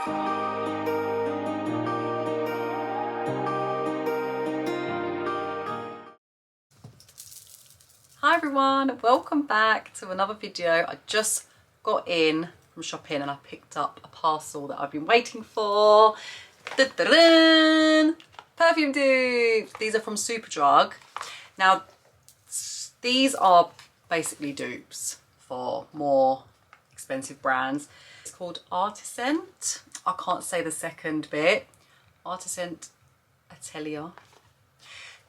Hi everyone, welcome back to another video. I just got in from shopping and I picked up a parcel that I've been waiting for. Da-da-da! Perfume Dupes. These are from Superdrug. Now, these are basically dupes for more expensive brands. It's called Artiscent. I can't say the second bit. Artiscent Atelier.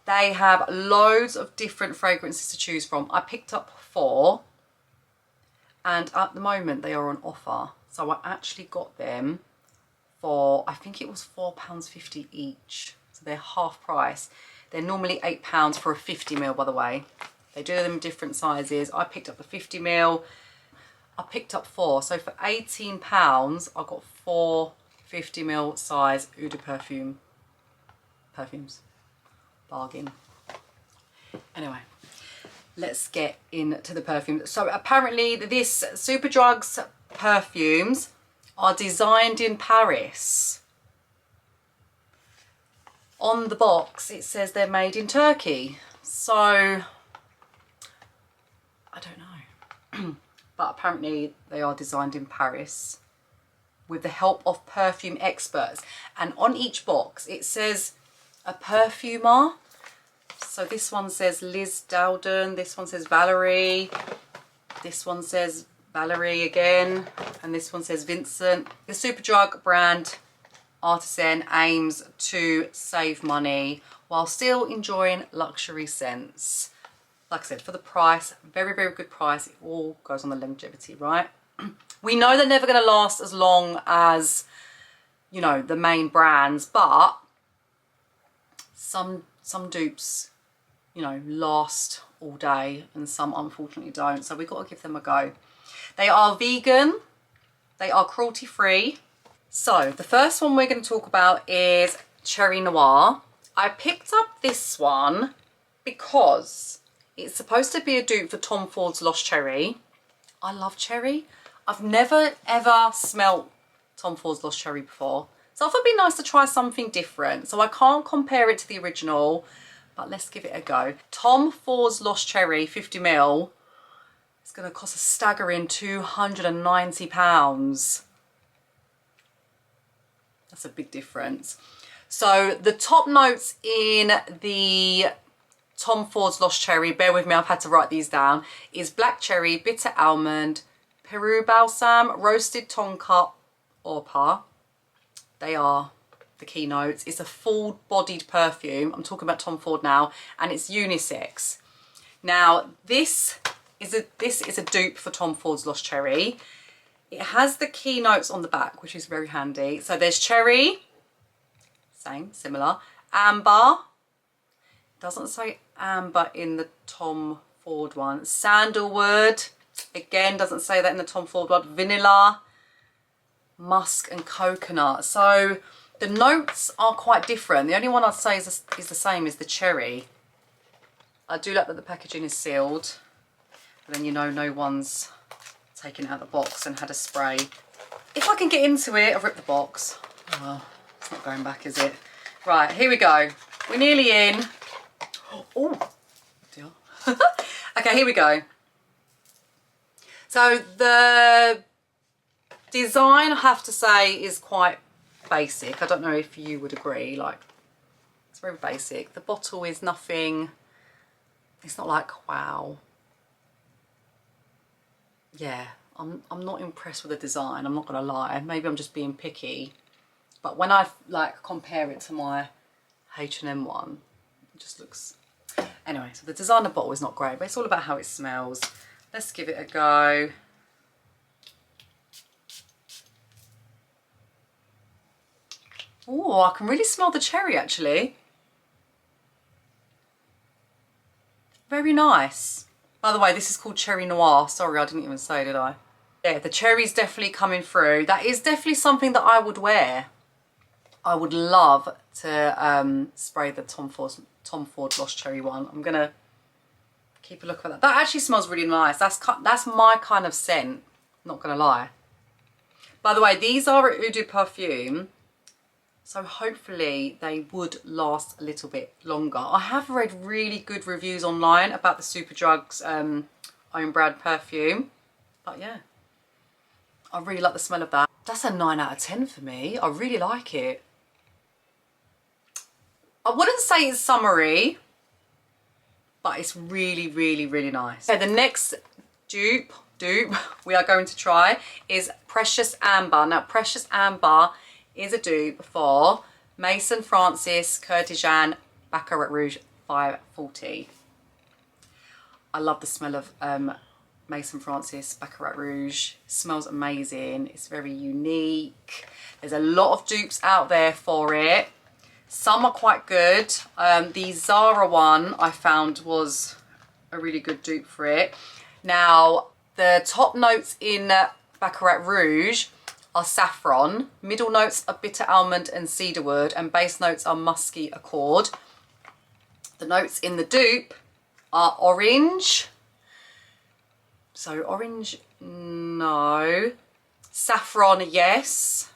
They have loads of different fragrances to choose from. I picked up 4 and at the moment they are on offer. So I actually got them for, I think it was £4.50 each. So they're half price. They're normally £8 for a 50ml, by the way. They do them in different sizes. I picked up the 50ml. I picked up 4. So for £18, I got 4 50ml size Eau de Perfume perfumes. Bargain. Anyway, let's get into the perfumes. So apparently this Superdrug's perfumes are designed in Paris. On the box it says they're made in Turkey. So I don't know. But apparently they are designed in Paris with the help of perfume experts. And on each box it says a perfumer. So this one says Liz Dowden, this one says Valerie, this one says Valerie again, and this one says Vincent. The Superdrug brand Artisan aims to save money while still enjoying luxury scents. Like I said, for the price, very, very good price. It all goes on the longevity, right? We know they're never going to last as long as, you know, the main brands, but some dupes, you know, last all day and some unfortunately don't. So we've got to give them a go. They are vegan. They are cruelty free. So the first one we're going to talk about is Cherry Noir. I picked up this one because it's supposed to be a dupe for Tom Ford's Lost Cherry. I love cherry. I've never ever smelt Tom Ford's Lost Cherry before. So I thought it'd be nice to try something different. So I can't compare it to the original, but let's give it a go. Tom Ford's Lost Cherry 50ml. It's going to cost a staggering £290. That's a big difference. So the top notes in the Tom Ford's Lost Cherry, bear with me, I've had to write these down, is black cherry, bitter almond, Peru balsam, roasted tonka or pa. They are the key notes. It's a full-bodied perfume. I'm talking about Tom Ford now, and it's unisex. Now, this is a dupe for Tom Ford's Lost Cherry. It has the key notes on the back, which is very handy. So there's cherry, same, similar. Amber, doesn't say amber in the Tom Ford one. Sandalwood, again, doesn't say that in the Tom Ford one. Vanilla, musk and coconut. So the notes are quite different. The only one I'd say is the same as the cherry. I do like that the packaging is sealed, but then you know no one's taken it out of the box and had a spray. If I can get into it, I've ripped the box. Oh well, it's not going back, is it? Right, here we go. We're nearly in. Oh dear. Okay, here we go. So the design, I have to say, is quite basic. I don't know if you would agree. Like, it's very basic. The bottle is nothing. It's not like wow. Yeah, I'm not impressed with the design. I'm not gonna lie. Maybe I'm just being picky. But when I like compare it to my H&M one, it just looks. Anyway, so the design of the bottle is not great, but it's all about how it smells. Let's give it a go. Oh, I can really smell the cherry actually. Very nice. By the way, this is called Cherry Noir. Sorry, I didn't even say, did I? Yeah, the cherry's definitely coming through. That is definitely something that I would wear. I would love to spray the Tom Ford Lost Cherry one. I'm gonna keep a look at that. That actually smells really nice. That's my kind of scent, not gonna lie. By the way, these are at Eau de Perfume, so hopefully they would last a little bit longer. I have read really good reviews online about the Superdrug's own brand perfume, but yeah, I really like the smell of that. That's a 9 out of 10 for me. I really like it. I wouldn't say it's summery, but it's really, really, really nice. Okay, the next dupe we are going to try is Precious Amber. Now, Precious Amber is a dupe for Maison Francis Coeur Baccarat Rouge 540. I love the smell of Maison Francis Baccarat Rouge. It smells amazing. It's very unique. There's a lot of dupes out there for it. Some are quite good. The Zara one I found was a really good dupe for it. Now, the top notes in Baccarat Rouge are saffron. Middle notes are bitter almond and cedarwood, and base notes are musky accord. The notes in the dupe are orange. So orange, no. Saffron, yes.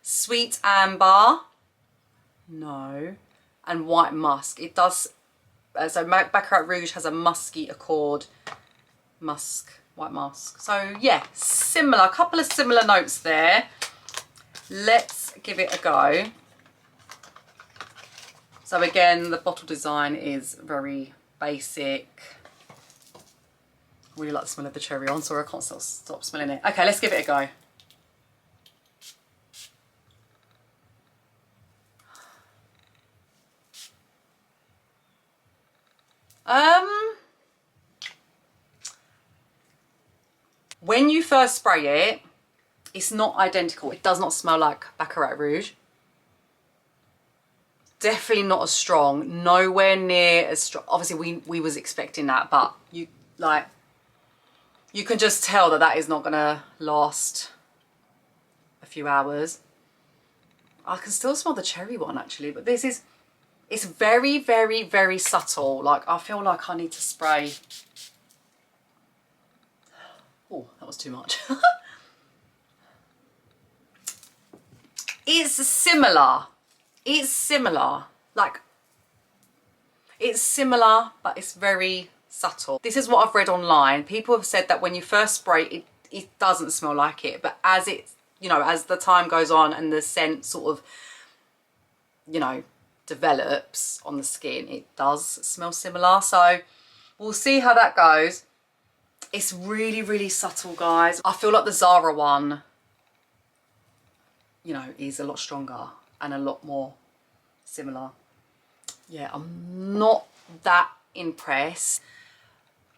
Sweet amber, no. And white musk. It does, so Baccarat Rouge has a musky accord, white musk. So yeah, similar, a couple of similar notes there. Let's give it a go. So again, the bottle design is very basic. I really like the smell of the cherry on, sorry I can't stop smelling it. Okay, let's give it a go. When you first spray it, it's not identical. It does not smell like Baccarat Rouge. Definitely not as strong. Nowhere near as strong. Obviously, we was expecting that, but you can just tell that that is not gonna last a few hours. I can still smell the cherry one actually, but this is, it's very, very, very subtle. Like, I feel like I need to spray. Oh, that was too much. It's similar. It's similar. Like, it's similar, but it's very subtle. This is what I've read online. People have said that when you first spray it doesn't smell like it, but as it, you know, as the time goes on and the scent sort of, you know, develops on the skin, it does smell similar. So we'll see how that goes. It's really, really subtle, guys. I feel like the Zara one, you know, is a lot stronger and a lot more similar. Yeah, I'm not that impressed.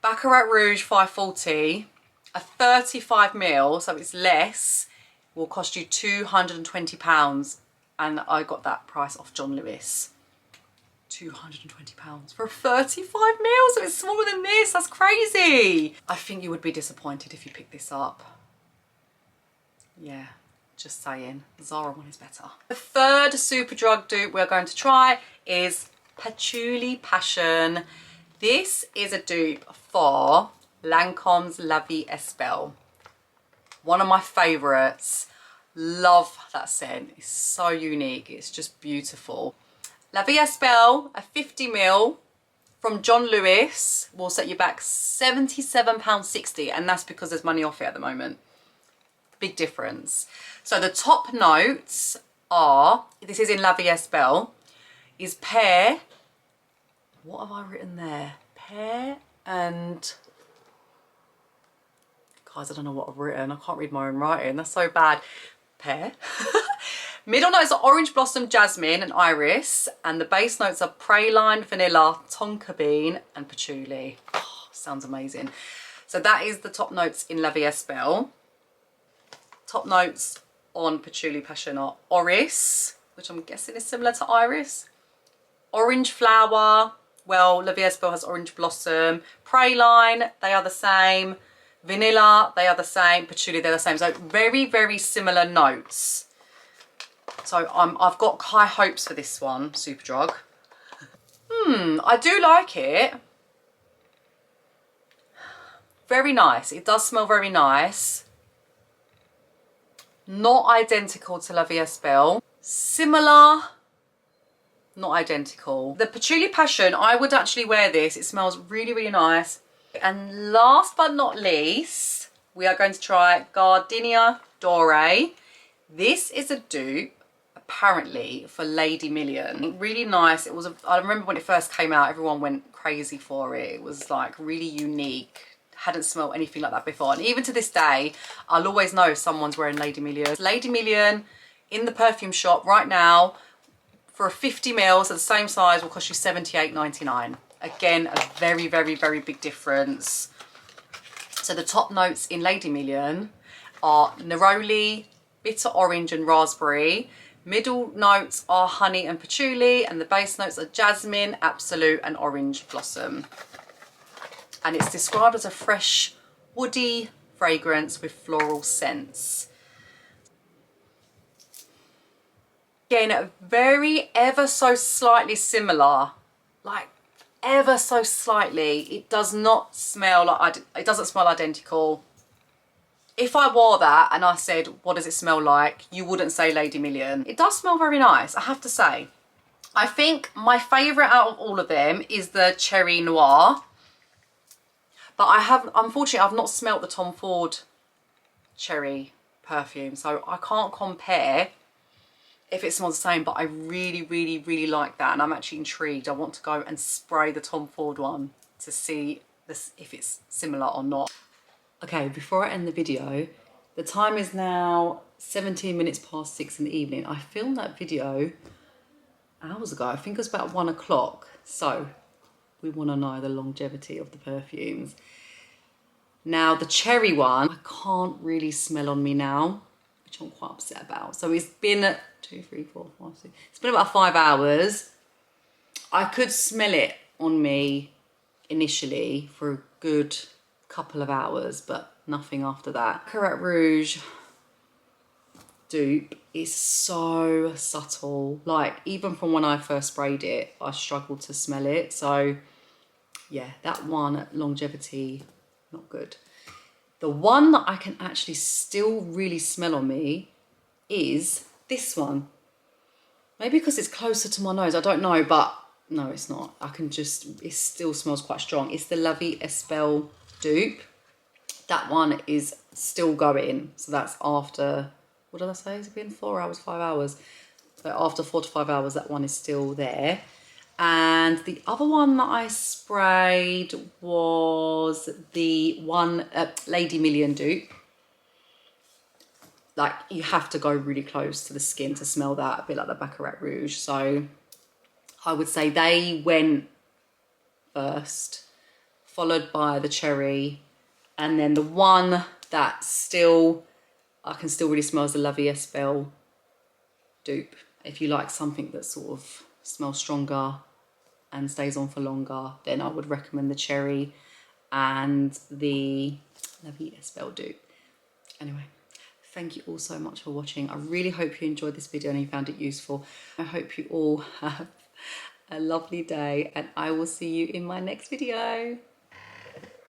Baccarat Rouge 540, a 35ml, so it's less, will cost you £220, and I got that price off John Lewis. £220 for a 35ml, so it's smaller than this. That's crazy. I think you would be disappointed if you picked this up. Yeah, just saying. The Zara one is better. The third Superdrug dupe we're going to try is Patchouli Passion. This is a dupe for Lancome's La Vie Est Belle. One of my favourites. Love that scent. It's so unique. It's just beautiful. La Vie Est Belle, a 50ml from John Lewis, will set you back £77.60, and that's because there's money off it at the moment. Big difference. So the top notes are, this is in La Vie Est Belle, is pear. What have I written there? Pear and... Guys, I don't know what I've written. I can't read my own writing. That's so bad. Pear. Middle notes are orange blossom, jasmine and iris, and the base notes are praline, vanilla, tonka bean and patchouli. Oh, sounds amazing. So that is the top notes in La Vie Est Belle. Top notes on Patchouli Passion are orris, which I'm guessing is similar to iris, orange flower, well, La Vie Est Belle has orange blossom, praline, they are the same, vanilla, they are the same, patchouli, they're the same. So very, very similar notes. So I've got high hopes for this one, Superdrug. I do like it. Very nice. It does smell very nice. Not identical to La Vie Est Belle. Similar, not identical. The Patchouli Passion, I would actually wear this. It smells really, really nice. And last but not least, we are going to try Gardenia Doré. This is a dupe, apparently, for Lady Million. Really nice. It was, I remember when it first came out, everyone went crazy for it. It was like really unique. Hadn't smelled anything like that before. And even to this day, I'll always know if someone's wearing Lady Million. Lady Million in the perfume shop right now for a 50 mils at the same size will cost you $78.99. Again, a very, very, very big difference. So the top notes in Lady Million are neroli, bitter orange and raspberry. Middle notes are honey and patchouli, and the base notes are jasmine, absolute and orange blossom. And it's described as a fresh, woody fragrance with floral scents. Again, very ever so slightly similar, like ever so slightly. It does not smell like, it doesn't smell identical. If I wore that and I said, what does it smell like? You wouldn't say Lady Million. It does smell very nice, I have to say. I think my favourite out of all of them is the Cherry Noir. But unfortunately, I've not smelt the Tom Ford cherry perfume, so I can't compare if it smells the same, but I really, really, really like that, and I'm actually intrigued. I want to go and spray the Tom Ford one to see this, if it's similar or not. Okay, before I end the video, the time is now 17 minutes past 6 in the evening. I filmed that video hours ago. I think it was about 1 o'clock, so we want to know the longevity of the perfumes. Now the cherry one, I can't really smell on me now, which I'm quite upset about. So it's been 2, 3, 4, 5, 6. It's been about 5 hours. I could smell it on me initially for a good couple of hours, but nothing after that. Carrot Rouge dupe is so subtle. Like, even from when I first sprayed it, I struggled to smell it. So yeah, that one, longevity, not good. The one that I can actually still really smell on me is this one. Maybe because it's closer to my nose, I don't know, but no, it's not. I can just, it still smells quite strong. It's the La Vie Est Belle dupe. That one is still going. So that's after, what did I say? Has it been 4 hours, 5 hours? So after 4 to 5 hours, that one is still there. And the other one that I sprayed was the one Lady Million dupe. Like, you have to go really close to the skin to smell that, a bit like the Baccarat Rouge. So I would say they went first, followed by the cherry, and then the one that still, I can still really smell is the La Vie Est Belle dupe. If you like something that sort of smells stronger and stays on for longer, then I would recommend the cherry and the La Vie Est Belle dupe. Anyway, thank you all so much for watching. I really hope you enjoyed this video and you found it useful. I hope you all have a lovely day, and I will see you in my next video.